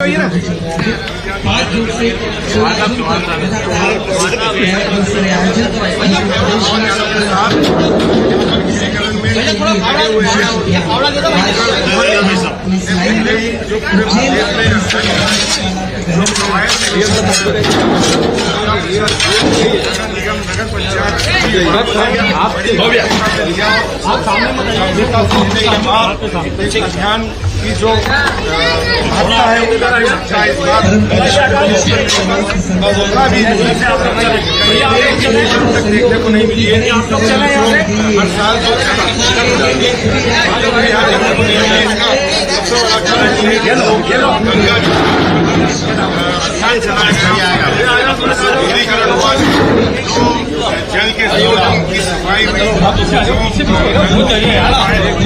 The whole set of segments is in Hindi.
भैया ना 5 जून से 16 जून तक अभियान की जो महत्ता है उसका भी देखने को नहीं मिली है। हर साल जल के स्रोतों की सफाई में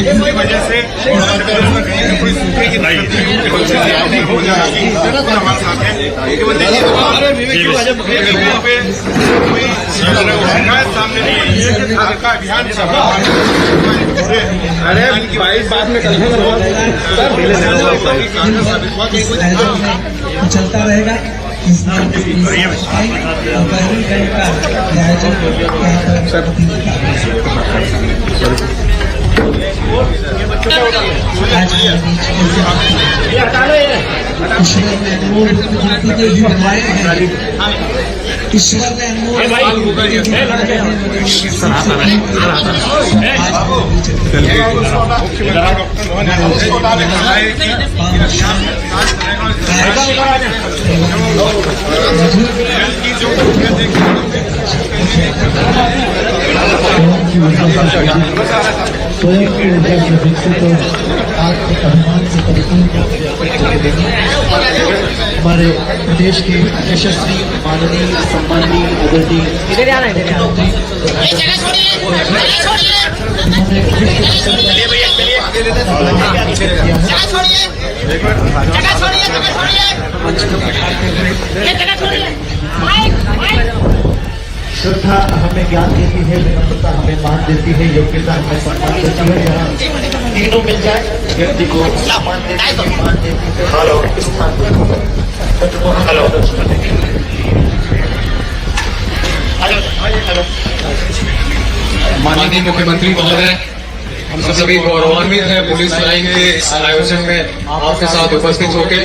इसकी वजह से कोई सूखे की हो जाएगी हमारे साथ है पे कोई शिकायत सामने नहीं आई है कि का अभियान चल रहा है। अरे बाद में चलता रहेगा। ईश्वर ने स्वयं की ऊर्जा से विकसित आत्मअभिमान से हमारे देश के यशस्वी माननीय सम्माननीय आदरणीय श्रद्धा हमें ज्ञान देती है, विनम्रता हमें मान देती है, योग्यता हमें सम्मान देती है। जहाँ तीनों मिल जाए व्यक्ति को सम्मान देती है। हेलो माननीय मुख्यमंत्री महोदय, हम सभी गौरवान्वित हैं पुलिस लाइन के इस आयोजन में आपके साथ उपस्थित होकर।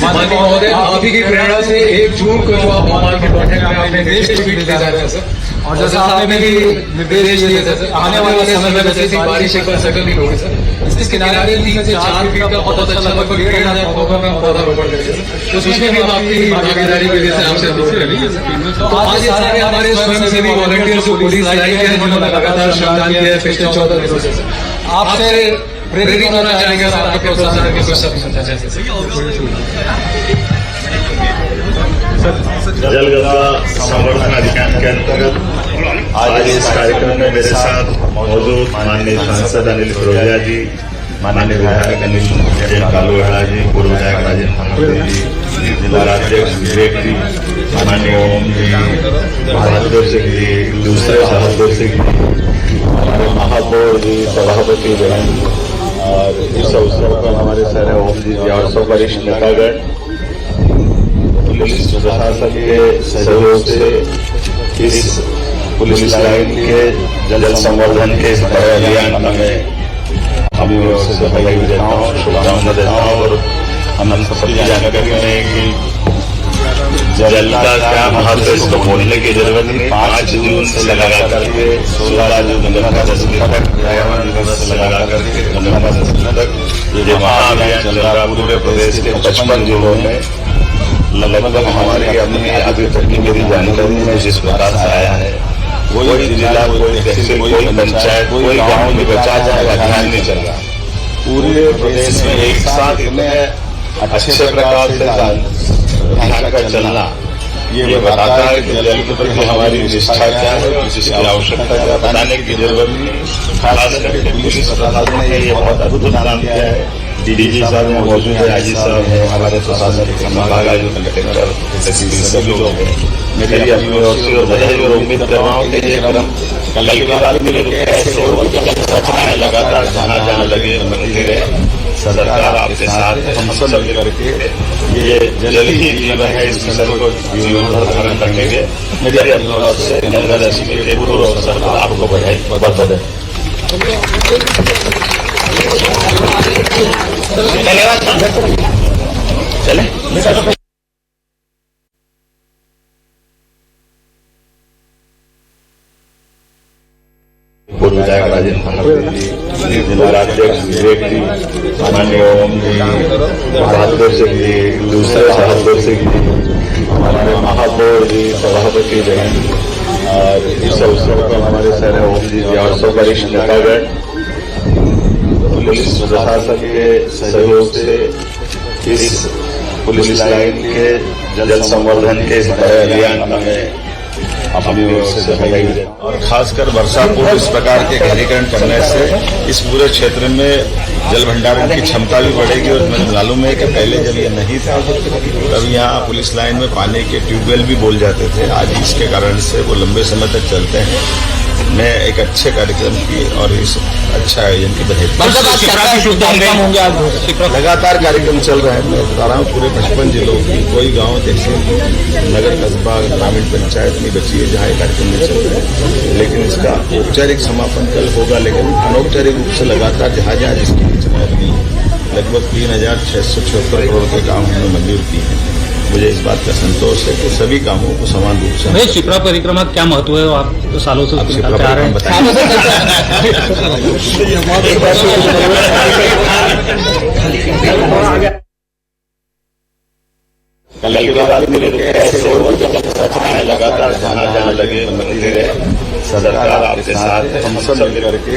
माननीय महोदय, आप ही की प्रेरणा से 1 जून को जो आप भोपाल के बैठक में आपने देश ट्वीट दिया था सर, और जैसा आपने भी निर्देश दिए थे सर, आने वाले समय में जैसे बारिश एक बार सकल नहीं होगी सर, इसके किनारे 3 से 4 फीट का बहुत अच्छा लगभग 1,500 पौधों में पौधा रोपण करेंगे सर। तो उसमें भी हम आपकी भागीदारी के लिए आपसे अनुरोध करेंगे। तो आज ये सारे हमारे स्वयंसेवी वॉलंटियर्स जो पुलिस लाइन के हैं, जिन्होंने लगातार श्रमदान किया है पिछले 14 दिनों से, आपसे प्रेरित होना चाहेंगे सर, आपके प्रोत्साहन के कुछ शब्द सुनना चाहेंगे। जलगंगा संवर्धन अभियान के अंतर्गत आज इस कार्यक्रम में मेरे साथ मौजूद माननीय सांसद अनिल फिरोजिया जी, माननीय विधायक अनिल कालूवाड़ा जी, पूर्व विधायक राजेंद्र जी, जिला अध्यक्ष विवेक जी, माननीय ओम जी, बहादुर सिंह जी, दूसरे बहादुर सिंह जी, हमारे महापौर जी, सभापति बहन, और इस अवसर पर हमारे सारे ओम जी और सब वरिष्ठ नेतागण, पुलिस प्रशासन के सहयोग से इस पुलिस लाइन के जल संवर्धन के इस बड़े अभियान में हम बधाई देता हूँ, शुभकामना देता हूँ। और हम सबकी जानकारी में कि जल का क्या महत्व है इसको बोलने की जरूरत नहीं। 5 जून से लगा करके 16 जून गंगा दशमी तक, पर्यावरण दिवस से लगा करके गंगा दशमी तक ये महाअभियान चल रहा है पूरे प्रदेश के 55 जिलों में। लगभग हमारे अपने अभी तक की मेरी जानकारी में जिस प्रकार से आया है, कोई जिला, कोई तहसील, कोई पंचायत, कोई गांव में बचा जाए अभियान नहीं चल रहा। पूरे प्रदेश में एक साथ इतने अच्छे प्रकार से अभियान का चलना ये बताता है कि जल के प्रति हमारी निष्ठा क्या है, किसी की आवश्यकता क्या बताने की जरूरत नहीं। खास करके पुलिस प्रशासन ने ये बहुत अद्भुत काम किया है। डीजी साहब मौजूद है, आईजी साहब है, हमारे प्रशासन के संभाग आयुक्त, कलेक्टर, सभी लोग हैं। मेरी अपनी ओर से बधाई और उम्मीद कर रहा हूँ कि ये कदम कल के बाद में ऐसे लगातार जहाँ जहाँ लगे रहे सरकार आपके साथ है, हम सब मिलकर के ये जल्द ही जो है इस मिशन को जीवनोद्धार धारण करने के मेरी अपनी ओर से गंगादशमी के पूर्व अवसर पर आपको बधाई बधाई। चले पूर्व विधायक राजेंद्र जी, जिला राज्यध्यक्ष विवेक जी, माननीय ओम जी, बहादुर सिंह जी, दूसरे बहादुर सिंह जी, हमारे महापौर जी, सभापति बहन, और इस अवसर पर हमारे सर ओम जी और सब वरिष्ठ नेतागण, पुलिस प्रशासन के सहयोग से इस पुलिस लाइन के जल संवर्धन के इस बड़े अभियान में अपनी ओर से बधाई देता हूं। और खासकर वर्षा पूर्व इस प्रकार के गहरीकरण करने से इस पूरे क्षेत्र में जल भंडारण की क्षमता भी बढ़ेगी। और मुझे मालूम है कि पहले जब ये नहीं था तब यहाँ पुलिस लाइन में पानी के ट्यूबवेल भी बोल जाते थे। आज इसके कारण से वो लंबे समय तक चलते हैं। मैं एक अच्छे कार्यक्रम की और इस अच्छा आयोजन की बधाई। लगातार कार्यक्रम चल रहे हैं। मैं बता रहा हूँ पूरे 55 जिलों की कोई गांव जैसे नगर कस्बा ग्रामीण पंचायत नहीं बची है जहाँ ये कार्यक्रम नहीं चल रहा है। लेकिन इसका औपचारिक समापन कल होगा, लेकिन अनौपचारिक रूप से लगातार जहाँ जहाँ जिसकी योजना बनी लगभग 3,676 करोड़ के काम हमने मंजूर किए हैं। मुझे इस बात का संतोष है कि सभी कामों को समान रूप से। शिप्रा परिक्रमा क्या महत्व है, आप तो सालों से शिप्रा परिक्रमा बताएं। कल की बात मिले ऐसे लगातार जहाँ जहाँ लगे मंदिर है, सरकार आपके साथ है, हम सब मिलकर के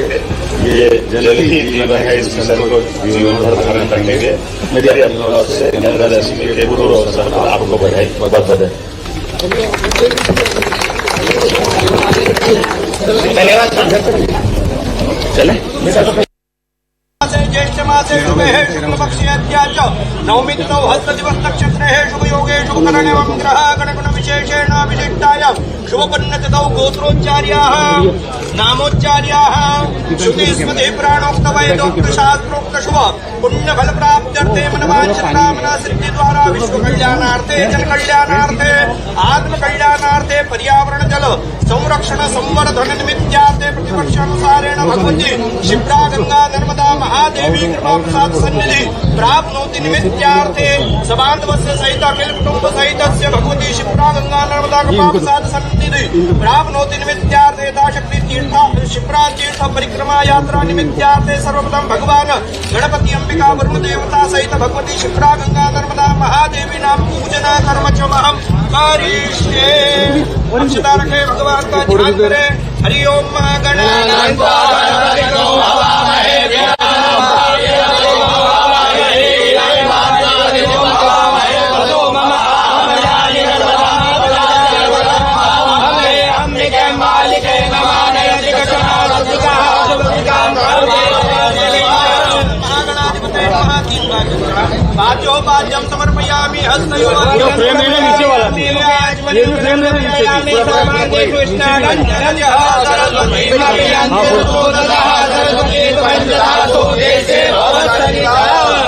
ये जल्द ही जो है इस मिशन को जीवनोद्धार धारण करने के मेरी अपनी ओर से गंगादशमी के पूर्व अवसर पर आपको बधाई बधाई। चले ज्येष्ठ मासे शुभे शुक्ल पक्षे अद्याच नवमी तिथौ हस्त दिवस नक्षत्रे शुभ योगे शुभ करणे ग्रह गणगुण विशेषेण विशिष्टायां शुभपन्न तिथौ गोत्रोच्चार्याः नामोच्चार्याः श्रुति स्मृति प्राणोक्त वैदोक्त शास्त्रोक्त शुभ पुण्य फल प्राप्त्यर्थे मनवांछितकामना सिद्धि द्वारा विश्व कल्याणार्थे जन कल्याणार्थे आत्म कल्याणार्थे पर्यावरण जल संरक्षण संवर्धन निमित्तार्थे प्रतिपक्ष अनुसारेण भगवती शिप्रा गंगा नर्मदा महादेवी कृपा प्रसाद सन्निधि प्राप्नोति निमित्तार्थे सबांधवस्य सहित अखिल कुटुंब सहितस्य भगवती शिप्रा गंगा नर्मदा कृपा प्रसाद सन्निधि प्राप्नोति निमित्तार्थे यथाशक्ति तीर्थ शिप्रा तीर्थ परिक्रमा यात्रा निमित्तार्थे सर्वप्रथम भगवान गणपति अंबिका वरुण देवता सहित भगवती शिप्रा गंगा नर्मदा महादेवी नाम पूजना कर्म च महं करिष्ये। अक्षता रखे भगवान का ध्यान करें। हरि ओम गणानां बाजो बाजम समर्पयामि हस्तयोः फ्रेम है नीचे वाला ये फ्रेम है नीचे सर्वांगे कृष्णा गंधर्य सरस्वती नमयन्ति सुदता सरस्वती पंचदासो देशे भवसरिता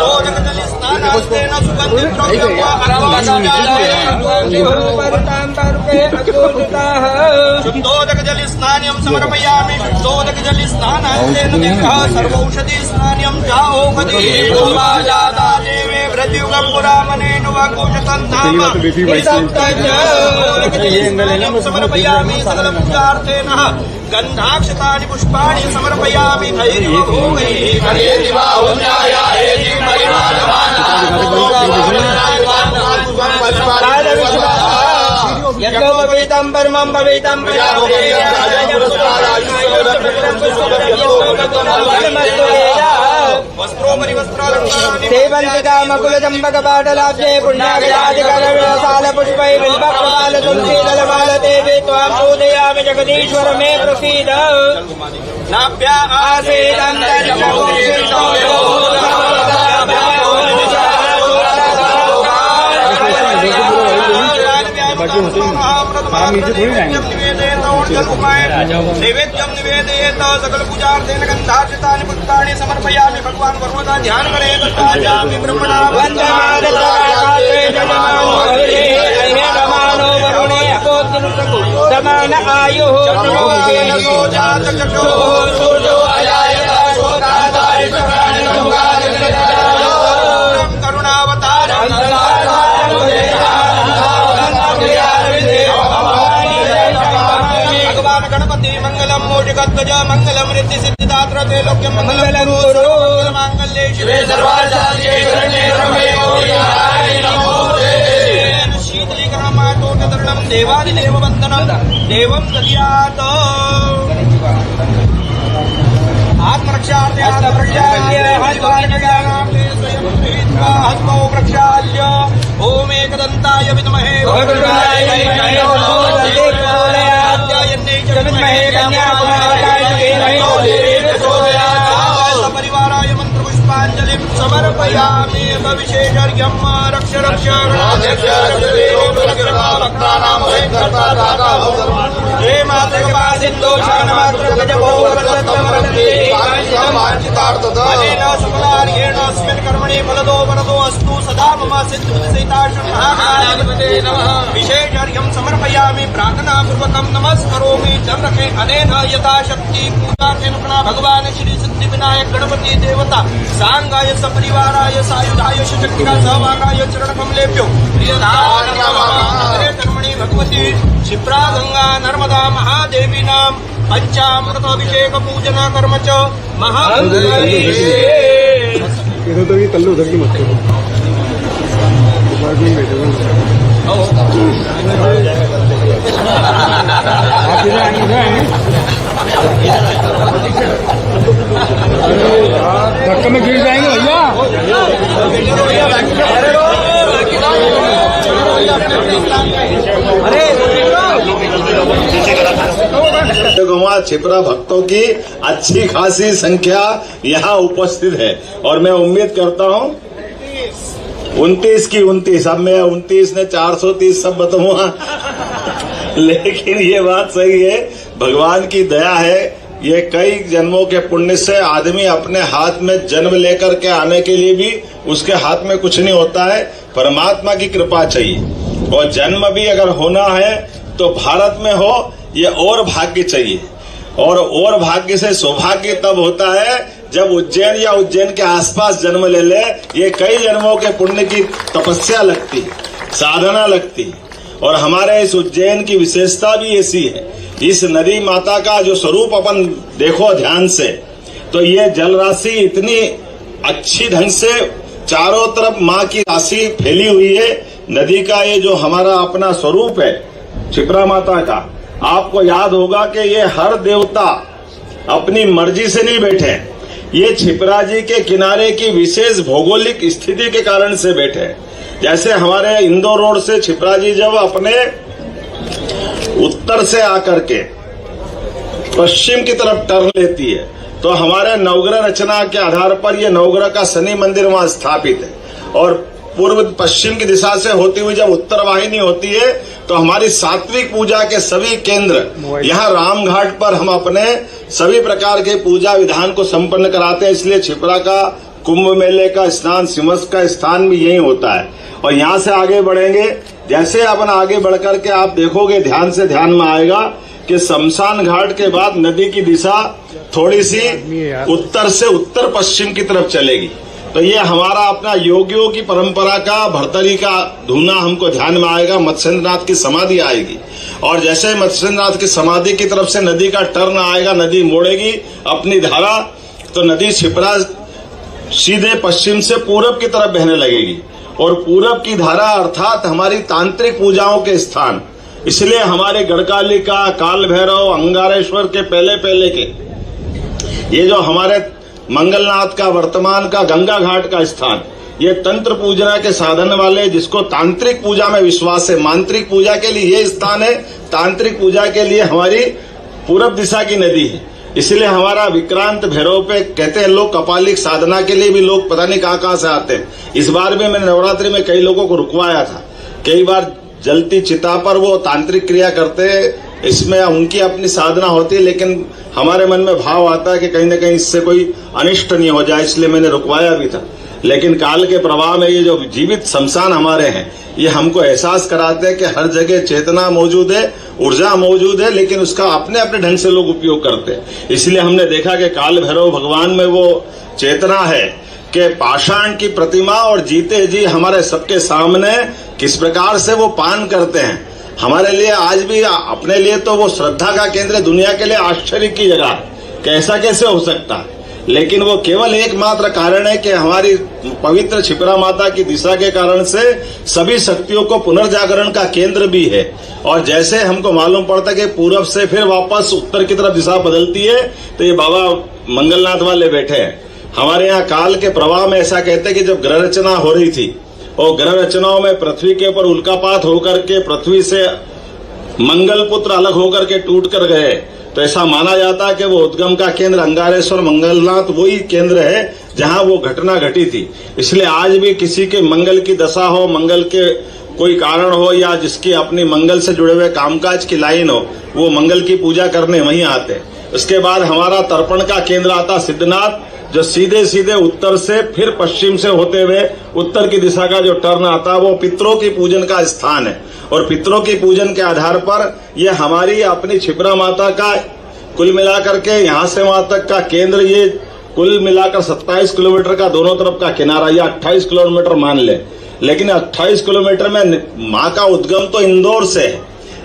ओजगदलि स्नानास्तेन सुगंधि द्रव्यम् अर्वादालये अगोदिताः शुद्धोदकजलि स्नानं समर्पयामि शुद्धोदकजलि स्नानास्तेन देवः सर्वौषधि स्नानं जाओपति गोमाजाता देवे व्रतयुगं पुरामनेनु वाकोशतन्धाम समर्पयामि सकलपूजार्थेन गन्धाक्षतानि पुष्पाणि समर्पयामि यज्ञोपवीतं परमं भवेतं सेवन्तिकामकुलचम्बकपाटलाब्जे पुण्यागजादिकरसालपुष्पै बिल्वप्रपालतुलसीदलमाल देवे त्वां पूजयामि जगदीश्वर मे प्रसीद नाभ्या आसेदन्तरिक्षगोषितो नीचे थोड़ी और जल उपाय नैवेद्यम निवेदयेत सकल पूजार्थेन गंधार्चितानि पुष्पाणि समर्पयामि भगवान वरुण का ध्यान करें तथाजामि ब्रह्मणा समान आयु भगवान गणपति मंगलम मोजगद्वज मंगलम रिद्धि सिद्धिदात्र त्रैलोक्यम मंगलम मांगल्ये शिवे सर्वार्थसाधिके शरण्ये त्र्यंबके गौरी नारायणी नमोस्तुते शीतलीकरणमातोटतरणं देवादिदेव वन्दनं देवं दद्यात् आत्मरक्षार्थे हस्तौ प्रक्षाल्य ओम एकदन्ताय विद्महे वक्रतुण्डाय परिवाराय मंत्र पुष्पांजलि समर्पयामि विशेषर्घ्यं रक्ष रक्ष हे मातृका सिंधु शानमात्र अनेन सुमलार्येण अस्मिन् कर्मणि फलदो वरदो अस्तु सदा मम सिद्धिविदिताशुमहाकालाधिपते नमः विशेषर्घ्यं समर्पयामि प्रार्थनापूर्वकं नमस्करोमि चन्द्रके अनेन यथाशक्ति पूजार्थेन भगवान श्री सिद्धिविनायक गणपति देवता सांगाय सपरिवाराय सायुधाय शक्तिका सहभागाय चरणकमलेभ्यो प्रियधारे कर्मणि भगवती क्षिप्रा गंगा नर्मदा महादेवी नाम पंचामृताभिषेक पूजन कर्म च इधर तो ये कल्लू उधर की मत करो में बैठे आप इधर आएंगे धक्का में गिर जाएंगे भैया छिपरा भक्तों की अच्छी खासी संख्या यहाँ उपस्थित है और मैं उम्मीद करता हूँ 29 की 29 अब मैं 29 ने 430 सब बताऊंगा लेकिन ये बात सही है भगवान की दया है ये कई जन्मों के पुण्य से आदमी अपने हाथ में जन्म लेकर के आने के लिए भी उसके हाथ में कुछ नहीं होता है परमात्मा की कृपा चाहिए और जन्म भी अगर होना है तो भारत में हो ये और भाग्य चाहिए और भाग्य से सौभाग्य तब होता है जब उज्जैन या उज्जैन के आसपास जन्म ले ले ये कई जन्मों के पुण्य की तपस्या लगती साधना लगती और हमारे इस उज्जैन की विशेषता भी ऐसी है इस नदी माता का जो स्वरूप अपन देखो ध्यान से तो ये जल राशि इतनी अच्छी ढंग से चारों तरफ माँ की राशि फैली हुई है नदी का ये जो हमारा अपना स्वरूप है क्षिप्रा माता का आपको याद होगा कि ये हर देवता अपनी मर्जी से नहीं बैठे ये क्षिप्रा जी के किनारे की विशेष भौगोलिक स्थिति के कारण से बैठे जैसे हमारे इंदौर रोड से क्षिप्रा जी जब अपने उत्तर से आकर के पश्चिम की तरफ टर्न लेती है तो हमारे नवग्रह रचना के आधार पर यह नवग्रह का शनि मंदिर वहां स्थापित है और पूर्व पश्चिम की दिशा से होती हुई जब उत्तर वाहिनी होती है तो हमारी सात्विक पूजा के सभी केंद्र यहाँ रामघाट पर हम अपने सभी प्रकार के पूजा विधान को संपन्न कराते हैं इसलिए क्षिप्रा का कुंभ मेले का स्नान सिमस का स्थान भी यही होता है और यहाँ से आगे बढ़ेंगे जैसे अपन आगे बढ़कर के आप देखोगे ध्यान से ध्यान में आएगा कि शमशान घाट के बाद नदी की दिशा थोड़ी सी उत्तर से उत्तर पश्चिम की तरफ चलेगी तो ये हमारा अपना योगियों की परंपरा का भरतरी का धुना हमको ध्यान में आएगा मत्स्येंद्रनाथ की समाधि आएगी और जैसे मत्स्येंद्रनाथ की समाधि की तरफ से नदी का टर्न आएगा नदी मोड़ेगी अपनी धारा तो नदी क्षिप्रा सीधे पश्चिम से पूरब की तरफ बहने लगेगी और पूरब की धारा अर्थात हमारी तांत्रिक पूजाओं के स्थान इसलिए हमारे गढ़कालिका काल भैरव अंगारेश्वर के पहले के ये जो हमारे मंगलनाथ का वर्तमान का गंगा घाट का स्थान ये तंत्र पूजना के साधन वाले जिसको तांत्रिक पूजा में विश्वास है मांत्रिक पूजा के लिए ये स्थान है तांत्रिक पूजा के लिए हमारी पूरब दिशा की नदी है इसलिए हमारा विक्रांत भैरव पे कहते हैं लोग कपालिक साधना के लिए भी लोग पता नहीं कहाँ से आते हैं इस बार भी मैंने नवरात्रि में कई लोगों को रुकवाया था कई बार जलती चिता पर वो तांत्रिक क्रिया करते इसमें उनकी अपनी साधना होती है, लेकिन हमारे मन में भाव आता है कि कहीं ना कहीं इससे कोई अनिष्ट नहीं हो जाए, इसलिए मैंने रुकवाया भी था। लेकिन काल के प्रवाह में ये जो जीवित शमशान हमारे हैं, ये हमको एहसास कराते हैं कि हर जगह चेतना मौजूद है, ऊर्जा मौजूद है, लेकिन उसका अपने अपने ढंग से लोग उपयोग करते हैं। इसलिए हमने देखा कि काल भैरव भगवान में वो चेतना है कि पाषाण की प्रतिमा और जीते जी हमारे सबके सामने किस प्रकार से वो पान करते हैं। हमारे लिए आज भी, अपने लिए तो वो श्रद्धा का केंद्र है, दुनिया के लिए आश्चर्य की जगह, कैसा कैसे हो सकता है। लेकिन वो केवल एकमात्र कारण है कि हमारी पवित्र क्षिप्रा माता की दिशा के कारण से सभी शक्तियों को पुनर्जागरण का केंद्र भी है। और जैसे हमको मालूम पड़ता है कि पूरब से फिर वापस उत्तर की तरफ दिशा बदलती है, तो ये बाबा मंगलनाथ वाले बैठे हैं। हमारे यहाँ काल के प्रवाह में ऐसा कहते हैं कि जब ग्रह रचना हो रही थी और ग्रह रचनाओं में पृथ्वी के ऊपर उल्कापात होकर के पृथ्वी से मंगल पुत्र अलग होकर के टूट कर गए, तो ऐसा माना जाता है कि वो उद्गम का केंद्र अंगारेश्वर मंगलनाथ वही केंद्र है जहां वो घटना घटी थी। इसलिए आज भी किसी के मंगल की दशा हो, मंगल के कोई कारण हो, या जिसकी अपनी मंगल से जुड़े हुए कामकाज की लाइन हो, वो मंगल की पूजा करने वहीं आते हैं। उसके बाद हमारा तर्पण का केंद्र आता सिद्धनाथ, जो सीधे सीधे उत्तर से फिर पश्चिम से होते हुए उत्तर की दिशा का जो टर्न आता है, वो पितरों की पूजन का स्थान है। और पितरों की पूजन के आधार पर ये हमारी अपनी क्षिप्रा माता का कुल मिलाकर के यहाँ से वहां तक का केंद्र, ये कुल मिलाकर 27 किलोमीटर का दोनों तरफ का किनारा, या 28 किलोमीटर मान ले। लेकिन 28 किलोमीटर में माँ का उद्गम तो इंदौर से है,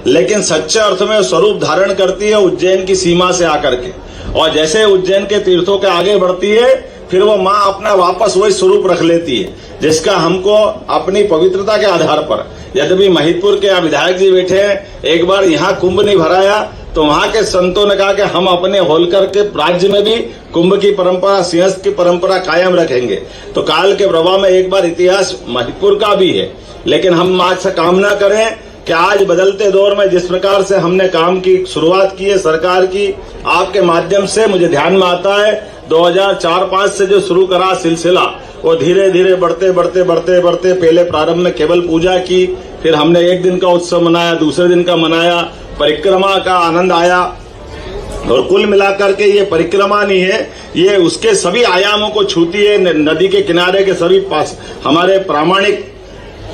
लेकिन सच्चे अर्थ में स्वरूप धारण करती है उज्जैन की सीमा से आकर के। और जैसे उज्जैन के तीर्थों के आगे बढ़ती है, फिर वो माँ अपना वापस वही स्वरूप रख लेती है, जिसका हमको अपनी पवित्रता के आधार पर, यद्यपि महिदपुर के विधायक जी बैठे हैं, एक बार यहाँ कुंभ नहीं भराया तो वहां के संतों ने कहा कि हम अपने होलकर के राज्य में भी कुंभ की परंपरा, सिंहस्थ की परंपरा कायम रखेंगे। तो काल के प्रवाह में एक बार इतिहास महिदपुर का भी है। लेकिन हम आज से कामना करें कि आज बदलते दौर में जिस प्रकार से हमने काम की शुरुआत की है सरकार की, आपके माध्यम से मुझे ध्यान में आता है 2004-05 से जो शुरू करा सिलसिला, वो धीरे धीरे बढ़ते पहले प्रारंभ में केवल पूजा की, फिर हमने एक दिन का उत्सव मनाया, दूसरे दिन का मनाया, परिक्रमा का आनंद आया। और कुल मिलाकर के ये परिक्रमा नहीं है, ये उसके सभी आयामों को छूती है। नदी के किनारे के सभी पास हमारे प्रामाणिक,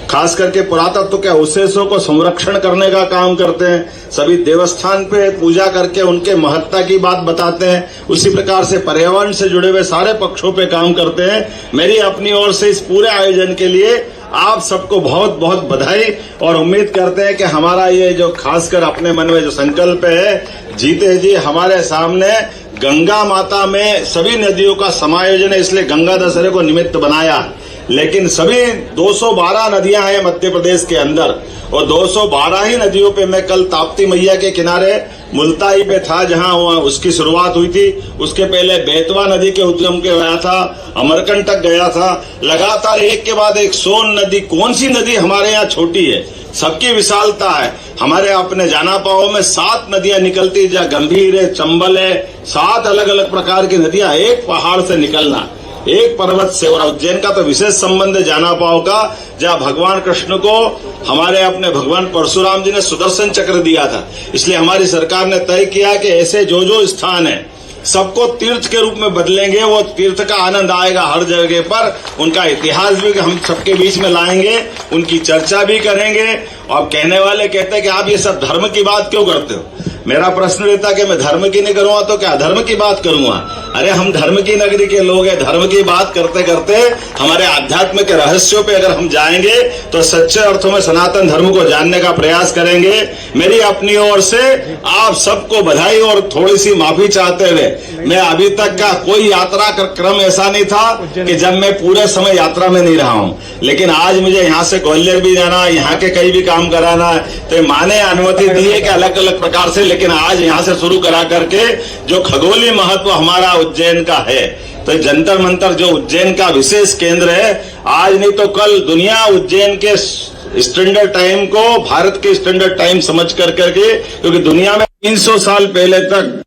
खास करके पुरातत्व के अवशेषों को संरक्षण करने का काम करते हैं। सभी देवस्थान पे पूजा करके उनके महत्ता की बात बताते हैं। उसी प्रकार से पर्यावरण से जुड़े हुए सारे पक्षों पे काम करते हैं। मेरी अपनी ओर से इस पूरे आयोजन के लिए आप सबको बहुत बहुत बधाई, और उम्मीद करते हैं कि हमारा ये जो खासकर अपने मन में जो संकल्प है, जीते जी हमारे सामने गंगा माता में सभी नदियों का समायोजन है, इसलिए गंगा दशहरे को निमित्त बनाया। लेकिन सभी 212 नदियां हैं मध्य प्रदेश के अंदर, और 212 ही नदियों पे मैं कल ताप्ती मैया के किनारे मुल्ताई पे था, जहां उसकी शुरुआत हुई थी। उसके पहले बेतवा नदी के उद्गम के गया था, अमरकंटक गया था, लगातार एक के बाद एक सोन नदी। कौन सी नदी हमारे यहाँ छोटी है, सबकी विशालता है। हमारे अपने जानापाओ में 7 नदियां निकलती, जहाँ गंभीर है, चंबल है, 7 अलग अलग प्रकार की नदियां एक पहाड़ से निकलना, एक पर्वत से। और उज्जैन का तो विशेष संबंध है जानापाव का, जहाँ भगवान कृष्ण को हमारे अपने भगवान परशुराम जी ने सुदर्शन चक्र दिया था। इसलिए हमारी सरकार ने तय किया कि ऐसे जो जो स्थान है सबको तीर्थ के रूप में बदलेंगे। वो तीर्थ का आनंद आएगा हर जगह पर, उनका इतिहास भी हम सबके बीच में लाएंगे, उनकी चर्चा भी करेंगे। और कहने वाले कहते हैं कि आप ये सब धर्म की बात क्यों करते हो। मेरा प्रश्न रहता कि मैं धर्म की नहीं करूंगा तो क्या धर्म की बात करूंगा। अरे हम धर्म की नगरी के लोग हैं, धर्म की बात करते करते हमारे आध्यात्म के रहस्यों पे अगर हम जाएंगे तो सच्चे अर्थों में सनातन धर्म को जानने का प्रयास करेंगे। मेरी अपनी ओर से आप सबको बधाई और थोड़ी सी माफी चाहते हुए, मैं अभी तक का कोई यात्रा का क्रम ऐसा नहीं था कि जब मैं पूरे समय यात्रा में नहीं रहा हूं, लेकिन आज मुझे यहाँ से ग्वालियर भी जाना, यहाँ के कई भी काम कराना है, तो माँ ने अनुमति दी है कि अलग अलग प्रकार से। लेकिन आज यहाँ से शुरू करा करके जो खगोलीय महत्व हमारा उज्जैन का है, तो जंतर मंतर जो उज्जैन का विशेष केंद्र है, आज नहीं तो कल दुनिया उज्जैन के स्टैंडर्ड टाइम को भारत के स्टैंडर्ड टाइम समझ कर करके, क्योंकि दुनिया में 300 साल पहले तक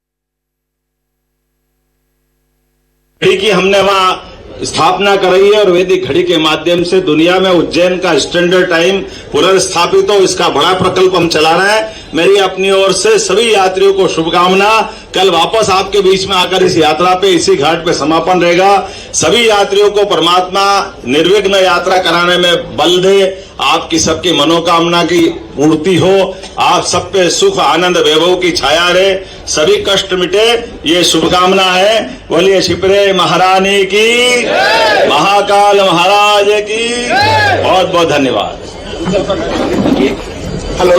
घड़ी की हमने वहां स्थापना कराई है, और वैदिक घड़ी के माध्यम से दुनिया में उज्जैन का स्टैंडर्ड टाइम पुनर्स्थापित हो, इसका बड़ा प्रकल्प हम चला रहे हैं। मेरी अपनी ओर से सभी यात्रियों को शुभकामना। कल वापस आपके बीच में आकर इस यात्रा पे, इसी घाट पे समापन रहेगा। सभी यात्रियों को परमात्मा निर्विघ्न यात्रा कराने में बल दे, आपकी सबकी मनोकामना की पूर्ति हो, आप सब पे सुख आनंद वैभव की छाया रहे, सभी कष्ट मिटे, ये शुभकामना है। बोलिए शिप्रे महारानी की, महाकाल महाराज की, बहुत बहुत धन्यवाद। हेलो,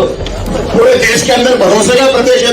पूरे देश के अंदर भरोसे का प्रदेश है।